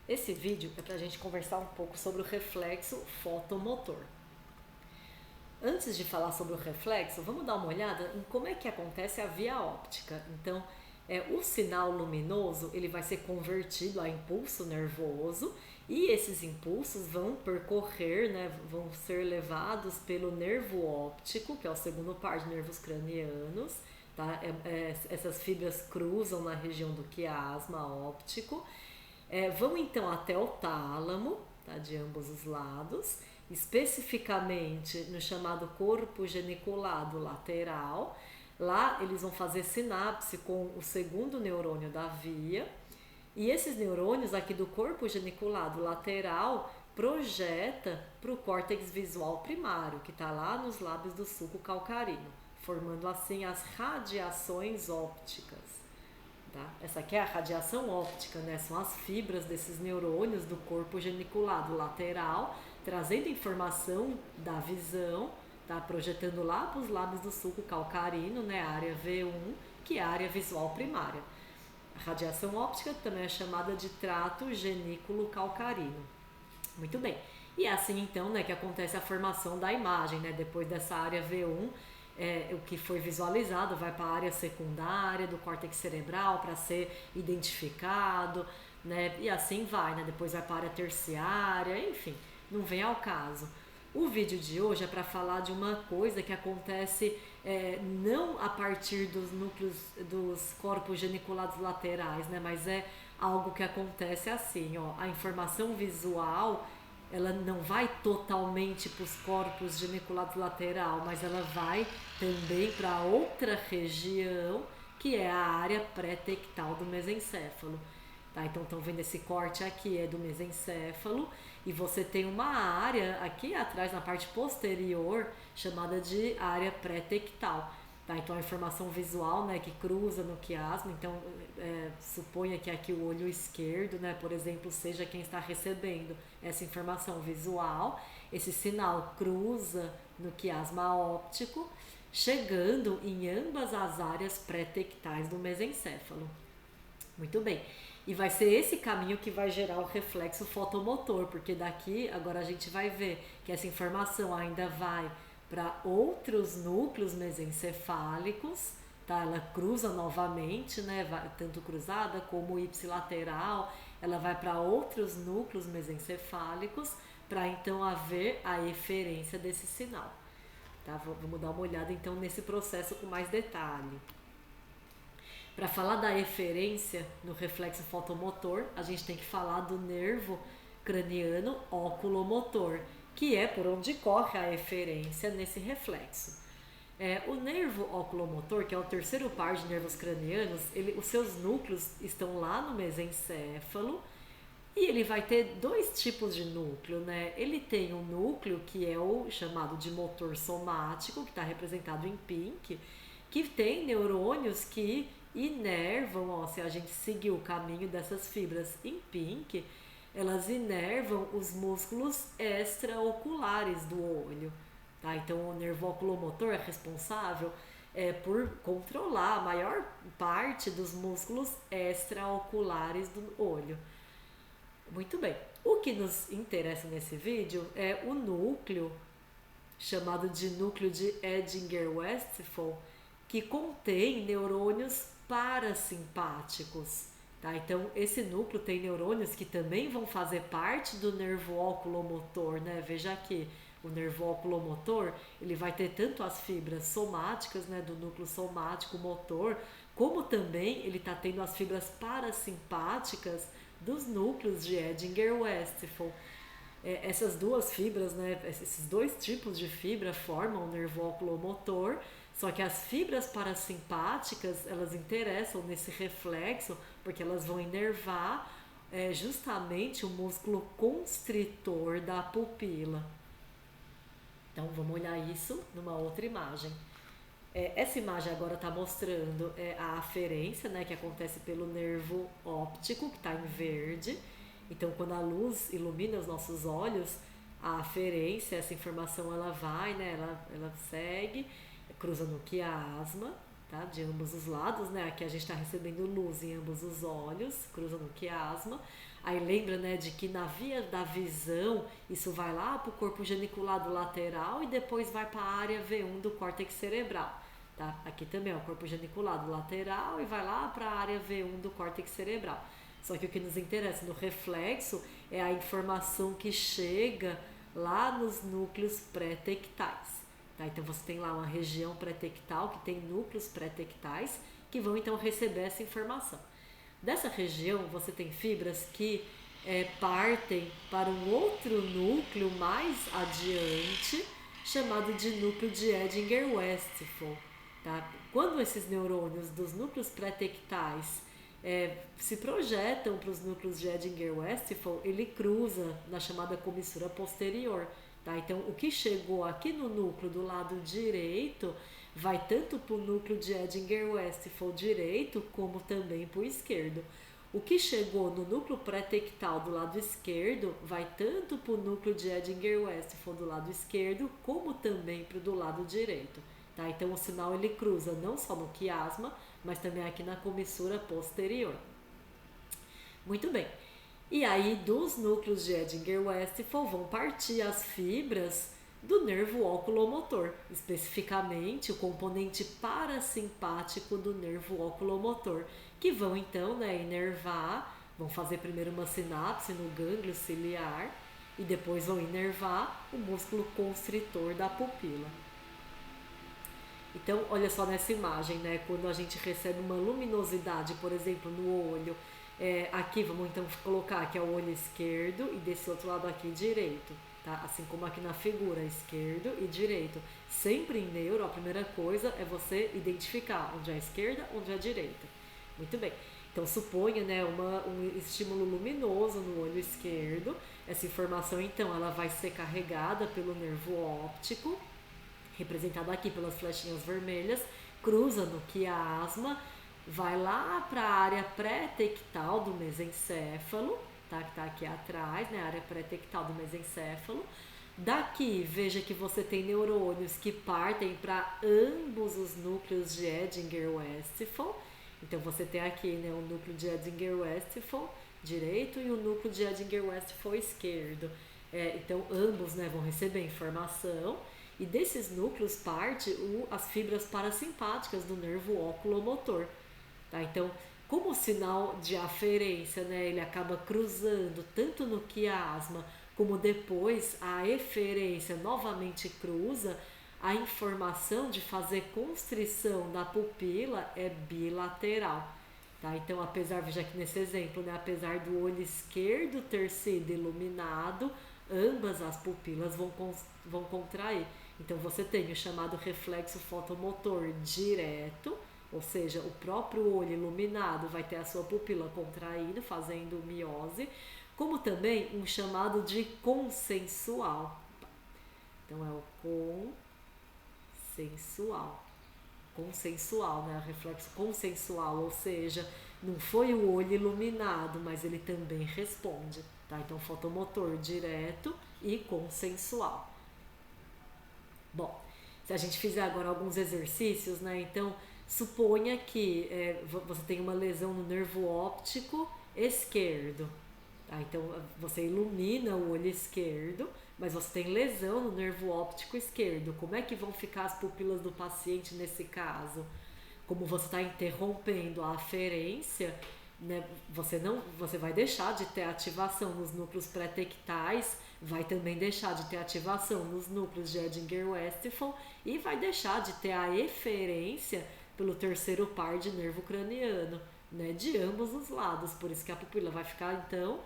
Esse vídeo é para a gente conversar um pouco sobre o reflexo fotomotor. Antes de falar sobre o reflexo, vamos dar uma olhada em como é que acontece a via óptica. Então, o sinal luminoso ele vai ser convertido a impulso nervoso e esses impulsos vão percorrer, né, vão ser levados pelo nervo óptico, que é o segundo par de nervos cranianos. Tá? Essas fibras cruzam na região do quiasma óptico. Vão então até o tálamo, tá, de ambos os lados, especificamente no chamado corpo geniculado lateral. Lá eles vão fazer sinapse com o segundo neurônio da via, e esses neurônios aqui do corpo geniculado lateral projeta para o córtex visual primário, que está lá nos lábios do sulco calcarino, formando assim as radiações ópticas. Tá? Essa aqui é a radiação óptica, né? São as fibras desses neurônios do corpo geniculado lateral, trazendo informação da visão, tá? Projetando lá para os lábios do sulco calcarino, né? A área V1, que é a área visual primária. A radiação óptica também é chamada de trato genículo calcarino. Muito bem. E é assim então, né, que acontece a formação da imagem, né? Depois dessa área V1, o que foi visualizado vai para a área secundária do córtex cerebral para ser identificado, né? E assim vai, né? Depois vai para a área terciária, enfim, não vem ao caso. O vídeo de hoje é para falar de uma coisa que acontece não a partir dos núcleos dos corpos geniculados laterais, né? Mas é algo que acontece assim, ó, a informação visual ela não vai totalmente para os corpos geniculados lateral, mas ela vai também para outra região que é a área pré-tectal do mesencéfalo. Tá? Então estão vendo esse corte aqui é do mesencéfalo e você tem uma área aqui atrás na parte posterior chamada de área pré-tectal. Tá, então a informação visual, né, que cruza no quiasma, então suponha que aqui o olho esquerdo, né, por exemplo, seja quem está recebendo essa informação visual, esse sinal cruza no quiasma óptico, chegando em ambas as áreas pré-tectais do mesencéfalo. Muito bem. E vai ser esse caminho que vai gerar o reflexo fotomotor, porque daqui agora a gente vai ver que essa informação ainda vai para outros núcleos mesencefálicos, tá? Ela cruza novamente, né? Tanto cruzada como ipsilateral, ela vai para outros núcleos mesencefálicos para então haver a eferência desse sinal. Tá? Vamos dar uma olhada então nesse processo com mais detalhe. Para falar da eferência no reflexo fotomotor, a gente tem que falar do nervo craniano oculomotor, que é por onde corre a eferência nesse reflexo. O nervo oculomotor, que é o terceiro par de nervos cranianos, os seus núcleos estão lá no mesencéfalo e ele vai ter dois tipos de núcleo, né? Ele tem um núcleo que é o chamado de motor somático, que está representado em pink, que tem neurônios que inervam, ó, se a gente seguir o caminho dessas fibras em pink, elas inervam os músculos extraoculares do olho. Tá? Então o nervo oculomotor é responsável por controlar a maior parte dos músculos extraoculares do olho. Muito bem. O que nos interessa nesse vídeo é o núcleo, chamado de núcleo de Edinger-Westphal, que contém neurônios parasimpáticos. Tá? Então, esse núcleo tem neurônios que também vão fazer parte do nervo oculomotor. Né? Veja aqui, o nervo oculomotor ele vai ter tanto as fibras somáticas, né, do núcleo somático motor, como também ele está tendo as fibras parasimpáticas dos núcleos de Edinger-Westphal. Essas duas fibras, né, esses dois tipos de fibra formam o nervo oculomotor, só que as fibras parasimpáticas elas interessam nesse reflexo porque elas vão inervar justamente o músculo constritor da pupila. Então vamos olhar isso numa outra imagem. Essa imagem agora está mostrando a aferência, né, que acontece pelo nervo óptico, que está em verde. Então, quando a luz ilumina os nossos olhos, a aferência, essa informação ela vai, né, ela segue, cruza no quiasma, tá? De ambos os lados, né? Aqui a gente está recebendo luz em ambos os olhos, cruzando o quiasma. Aí lembra, né, de que na via da visão, isso vai lá para o corpo geniculado lateral e depois vai para a área V1 do córtex cerebral. Tá? Aqui também é o corpo geniculado lateral e vai lá para a área V1 do córtex cerebral. Só que o que nos interessa no reflexo é a informação que chega lá nos núcleos pré-tectais. Tá? Então você tem lá uma região pré-tectal que tem núcleos pré-tectais que vão então receber essa informação. Dessa região você tem fibras que partem para um outro núcleo mais adiante, chamado de núcleo de Edinger-Westphal. Tá? Quando esses neurônios dos núcleos pré-tectais se projetam para os núcleos de Edinger-Westphal, ele cruza na chamada comissura posterior. Tá? Então, o que chegou aqui no núcleo do lado direito vai tanto para o núcleo de Edinger-Westphal direito, como também para o esquerdo. O que chegou no núcleo pré-tectal do lado esquerdo vai tanto para o núcleo de Edinger-Westphal do lado esquerdo, como também para o do lado direito. Tá? Então, o sinal ele cruza não só no quiasma, mas também aqui na comissura posterior. Muito bem. E aí, dos núcleos de Edinger-Westphal vão partir as fibras do nervo oculomotor, especificamente o componente parasimpático do nervo oculomotor, que vão então inervar, vão fazer primeiro uma sinapse no gânglio ciliar e depois vão inervar o músculo constritor da pupila. Então, olha só nessa imagem, né? Quando a gente recebe uma luminosidade, por exemplo, no olho, aqui vamos então colocar que é o olho esquerdo e desse outro lado aqui direito, tá? Assim como aqui na figura, esquerdo e direito. Sempre em neuro, a primeira coisa é você identificar onde é a esquerda, onde é a direita. Muito bem. Então suponha, né, um estímulo luminoso no olho esquerdo. Essa informação então ela vai ser carregada pelo nervo óptico, representado aqui pelas flechinhas vermelhas, cruza no quiasma, vai lá para a área pré-tectal do mesencéfalo, tá? Que está aqui atrás, né? A área pré-tectal do mesencéfalo. Daqui, veja que você tem neurônios que partem para ambos os núcleos de Edinger-Westphal. Então, você tem aqui, né, o núcleo de Edinger-Westphal direito e o núcleo de Edinger-Westphal esquerdo. Então, ambos, né, vão receber informação. E desses núcleos parte as fibras parasimpáticas do nervo oculomotor. Tá? Então, como o sinal de aferência, né, ele acaba cruzando tanto no quiasma como depois a eferência novamente cruza, a informação de fazer constrição da pupila é bilateral. Tá? Então, apesar, veja aqui nesse exemplo, né, apesar do olho esquerdo ter sido iluminado, ambas as pupilas vão contrair. Então, você tem o chamado reflexo fotomotor direto, ou seja, o próprio olho iluminado vai ter a sua pupila contraída, fazendo miose, como também um chamado de consensual. Então, é o consensual, né? O reflexo consensual, ou seja, não foi o olho iluminado, mas ele também responde. Tá? Então, fotomotor direto e consensual. Bom, se a gente fizer agora alguns exercícios, né? Então, suponha que você tem uma lesão no nervo óptico esquerdo. Tá? Então, você ilumina o olho esquerdo, mas você tem lesão no nervo óptico esquerdo. Como é que vão ficar as pupilas do paciente nesse caso? Como você está interrompendo a aferência, né, você vai deixar de ter ativação nos núcleos pré-tectais, vai também deixar de ter ativação nos núcleos de Edinger-Westphal e vai deixar de ter a eferência pelo terceiro par de nervo craniano, né, de ambos os lados. Por isso que a pupila vai ficar então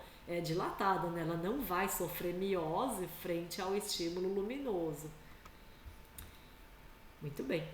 dilatada, né? Ela não vai sofrer miose frente ao estímulo luminoso. Muito bem.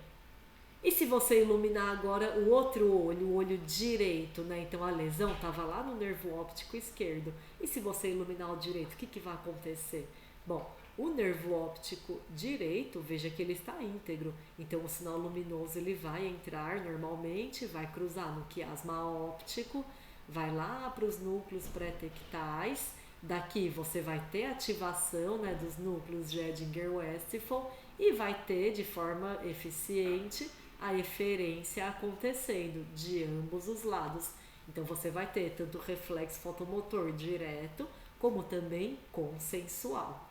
E se você iluminar agora o outro olho, o olho direito, né? Então a lesão estava lá no nervo óptico esquerdo. E se você iluminar o direito, o que vai acontecer? Bom, o nervo óptico direito, veja que ele está íntegro. Então o sinal luminoso ele vai entrar normalmente, vai cruzar no quiasma óptico, vai lá para os núcleos pré-tectais. Daqui você vai ter ativação, né, dos núcleos de Edinger-Westphal e vai ter de forma eficiente a eferência acontecendo de ambos os lados. Então você vai ter tanto reflexo fotomotor direto, como também consensual.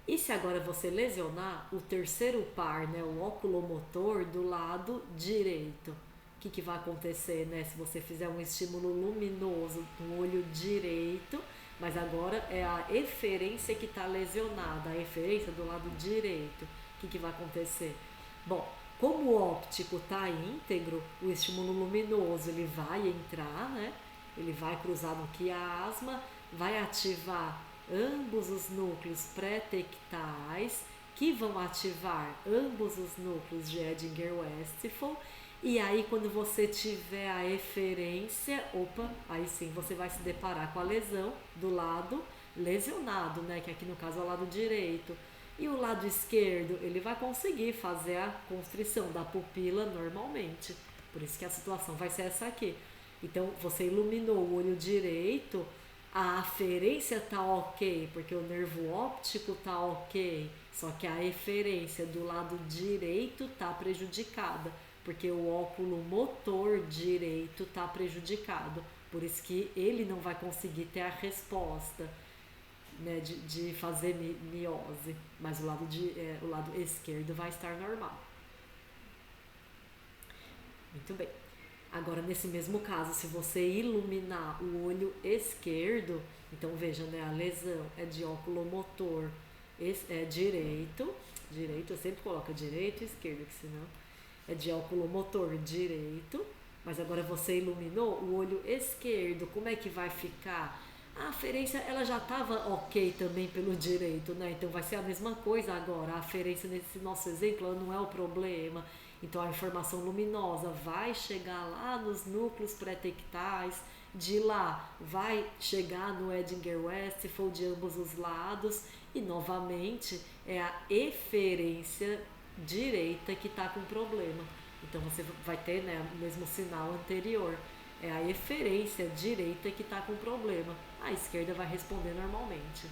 E se agora você lesionar o terceiro par, né, o oculomotor do lado direito, o que vai acontecer, né, se você fizer um estímulo luminoso no olho direito, mas agora é a eferência que está lesionada, a eferência do lado direito, o que vai acontecer? Bom, como o óptico está íntegro, o estímulo luminoso ele vai entrar, né, ele vai cruzar no quiasma, vai ativar ambos os núcleos pré-tectais, que vão ativar ambos os núcleos de Edinger-Westphal, e aí quando você tiver a eferência, aí sim você vai se deparar com a lesão do lado lesionado, né, que aqui no caso é o lado direito. E o lado esquerdo, ele vai conseguir fazer a constrição da pupila normalmente. Por isso que a situação vai ser essa aqui. Então, você iluminou o olho direito, a aferência tá ok, porque o nervo óptico tá ok, só que a eferência do lado direito tá prejudicada, porque o óculo motor direito tá prejudicado. Por isso que ele não vai conseguir ter a resposta, né, de fazer miose, mas o lado esquerdo vai estar normal. Muito bem. Agora, nesse mesmo caso, se você iluminar o olho esquerdo, então veja, né, a lesão é de oculomotor direito, eu sempre coloco direito e esquerdo, que senão é de oculomotor direito, mas agora você iluminou o olho esquerdo, como é que vai ficar? A aferência ela já estava ok também pelo direito, né? Então vai ser a mesma coisa agora. A aferência nesse nosso exemplo ela não é o problema. Então a informação luminosa vai chegar lá nos núcleos pré-tectais, de lá vai chegar no Edinger-Westphal de ambos os lados e novamente é a eferência direita que está com problema. Então você vai ter, né, o mesmo sinal anterior. É a eferência direita que está com problema. A esquerda vai responder normalmente.